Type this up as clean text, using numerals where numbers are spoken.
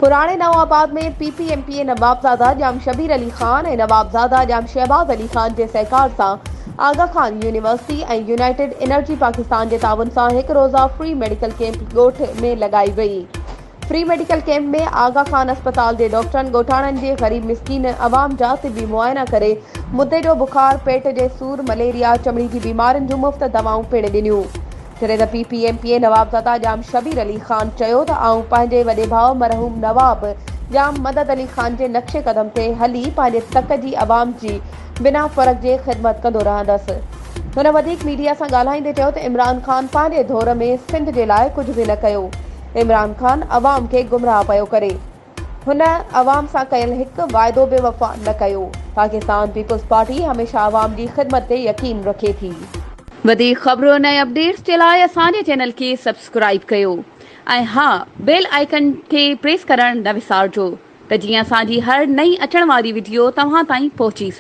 पुराने नवाबाद में PPMP नवाबज़ादा जाम शबीर अली खान ऐं नवाबज़ादा जाम शहबाज अली खान जे सहकार सां आगा खान यूनिवर्सिटी ऐं यूनाइटेड एनर्जी पाकिस्तान जे ताउन सां हिकु रोज़ा फ्री मेडिकल कैंप ॻोठ में लगाई वई। फ्री मेडिकल कैंप में आगा खान अस्पताल जे डॉक्टरनि ॻोठाणनि जे ग़रीब मिसकीन अवाम जा तिबी मुआयना करे मुद्दे जो बुखार, पेट जे सूर, मलेरिया, चमड़ी जी बीमारियुनि जूं मुफ़्त दवाऊं पिण ॾिनियूं। जॾहिं त PPMP नवाबज़ादा जाम शबीर अली खान चयो त आऊं पंहिंजे वॾे भाउ मरहूम नवाब जाम मदद अली खान जे नक्शे क़दम ते हली पंहिंजे तक जी अवाम जी बिना फ़र्क़ जे ख़िदमत कंदो रहंदसि। हुन वधीक मीडिया सां ॻाल्हाईंदे चयो त इमरान खान पंहिंजे दौर में सिंध जे लाइ कुझु बि न कयो। इमरान खान अवाम खे गुमराह पियो करे। हुन अवाम सां कयल हिकु वाइदो बि वफ़ा न कयो। पाकिस्तान पीपल्स पार्टी हमेशह अवाम जी ख़िदमत ते यकीन रखे थी। वधीक ख़बरुनि ऐं अपडेट्स जे लाइ असांजे चैनल खे सब्सक्राइब कयो ऐं हा, बेल आइकन खे प्रेस करणु न विसारिजो त जीअं असांजी हर नई अचण वारी वीडियो तव्हां ताईं पहुची सघे।